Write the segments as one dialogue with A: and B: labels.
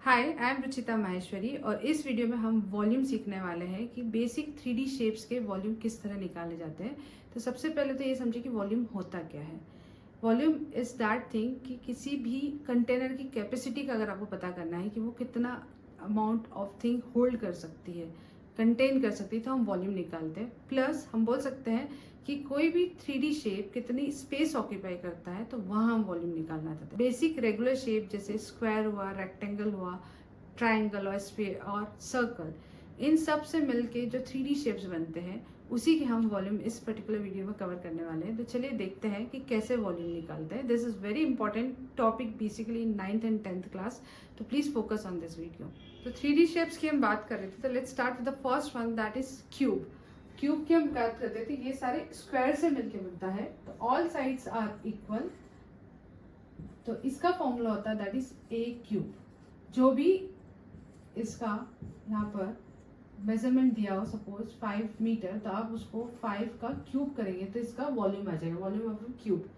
A: Hi, I am Ruchita Maheshwari और इस video में हम वॉल्यूम सीखने वाले हैं कि बेसिक 3D शेप्स के वॉल्यूम किस तरह निकाले जाते हैं। तो सबसे पहले तो ये समझिए कि वॉल्यूम होता क्या है। वॉल्यूम इज दैट थिंग कि किसी भी कंटेनर की कैपेसिटी का अगर आपको पता करना है कि वो कितना अमाउंट ऑफ थिंग होल्ड कर सकती है, कंटेन कर सकती है, तो हम वॉल्यूम निकालते हैं। प्लस हम बोल सकते हैं कि कोई भी 3D शेप कितनी स्पेस ऑक्यूपाई करता है, तो वहाँ हम वॉल्यूम निकालना चाहते हैं। बेसिक रेगुलर शेप जैसे स्क्वायर हुआ, रेक्टेंगल हुआ, ट्राइंगल और स्फीयर और सर्कल, इन सब से मिलके जो 3D शेप्स बनते हैं उसी के हम वॉल्यूम इस पर्टिकुलर वीडियो में कवर करने वाले हैं। तो चलिए देखते हैं कि कैसे वॉल्यूम निकालते हैं। This is very important topic basically in 9th and 10th class, तो please focus on this video. तो 3D शेप्स की हम बात कर रहे थे, तो let's start with the first one, that is cube. Cube की हम बात करते थे, ये सारे स्क्वायर से मिलके बनता है, तो ऑल साइड्स आर इक्वल, तो इसका फॉर्मूला होता है दैट इज ए क्यूब। जो भी इसका यहाँ पर मेजरमेंट दिया हो, सपोज 5 मीटर, तो आप उसको 5 का क्यूब करेंगे तो इसका वॉल्यूम आ जाएगा, वॉल्यूम ऑफ क्यूब।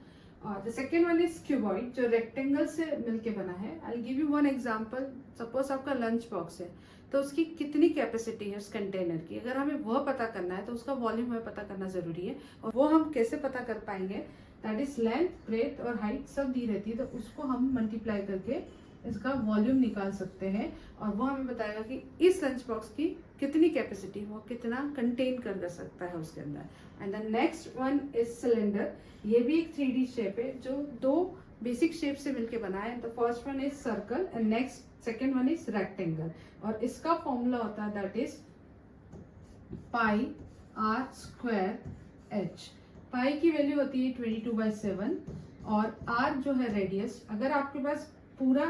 A: और the second one is cuboid, जो रेक्टेंगल से मिलके बना है। I give you one example. Suppose आपका लंच बॉक्स है, तो उसकी कितनी कैपेसिटी है उस कंटेनर की, अगर हमें वह पता करना है तो उसका वॉल्यूम हमें पता करना जरूरी है। और वो हम कैसे पता कर पाएंगे, दैट इज लेंथ, ब्रेथ और हाइट सब दी रहती है, तो उसको हम मल्टीप्लाई करके इसका वॉल्यूम निकाल सकते हैं। और वो हमें बताएगा कि इस लंच बॉक्स की कितनी कैपेसिटी, वो कितना कंटेन कर सकता है उसके अंदर। And the next one is cylinder. ये भी एक 3D शेप है जो दो बेसिक शेप से मिलके बना है। The first one is circle and next second one is rectangle. और इसका फॉर्मूला होता है that is pi r square h. Pi की वैल्यू होती है 22/7 और आर जो है रेडियस। अगर आपके पास पूरा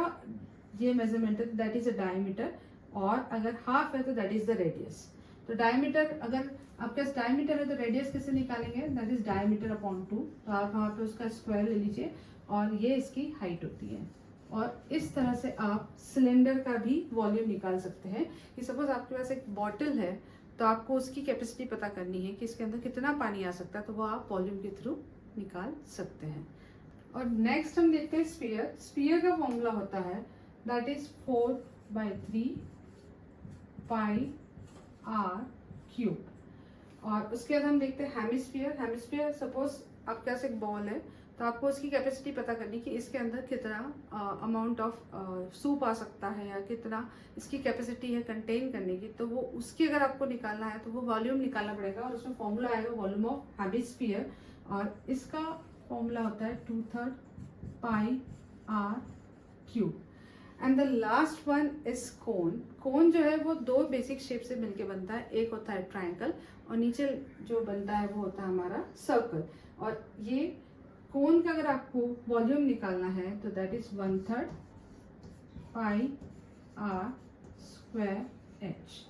A: ये मेजरमेंट है दैट इज अ डायमीटर, और अगर हाफ है तो दैट इज द रेडियस। तो डायमीटर, अगर आपके पास डायमीटर है तो रेडियस कैसे निकालेंगे, दैट इज डायमीटर अपॉन 2। तो आप वहाँ पे उसका स्क्वायर ले लीजिए और ये इसकी हाइट होती है। और इस तरह से आप सिलेंडर का भी वॉल्यूम निकाल सकते हैं। कि सपोज आपके पास एक बॉटल है, तो आपको उसकी कैपेसिटी पता करनी है कि इसके अंदर कितना पानी आ सकता है, तो वो आप वॉल्यूम के थ्रू निकाल सकते हैं। और नेक्स्ट हम देखते हैं स्फीयर। स्फीयर का फॉर्मूला होता है that is 4/3 pi r cube. और उसके बाद हम देखते हैं हेमिस्फीयर। हेमिस्फीयर, सपोज आपके पास एक बॉल है, तो आपको उसकी कैपेसिटी पता करनी कि इसके अंदर कितना अमाउंट ऑफ सूप आ सकता है या कितना इसकी कैपेसिटी है कंटेन करने की। तो वो उसकी अगर आपको निकालना है तो वो वॉल्यूम निकालना पड़ेगा और उसमें फॉर्मूला आएगा वॉल्यूम ऑफ हेमिस्फीयर। और इसका फॉर्मूला होता है 2/3 pi r cube. And the last one is cone. Cone जो है वो दो बेसिक शेप से मिलके बनता है, एक होता है ट्रायंगल और नीचे जो बनता है वो होता है हमारा सर्कल। और ये कोन का अगर आपको वॉल्यूम निकालना है तो that is 1/3 pi r square h.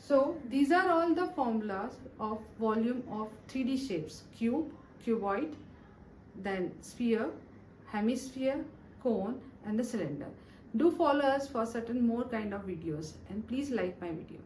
A: So these are all the formulas of volume of 3D shapes: cube, cuboid, then sphere, hemisphere, cone and the cylinder. Do follow us for certain more kind of videos and please like my video.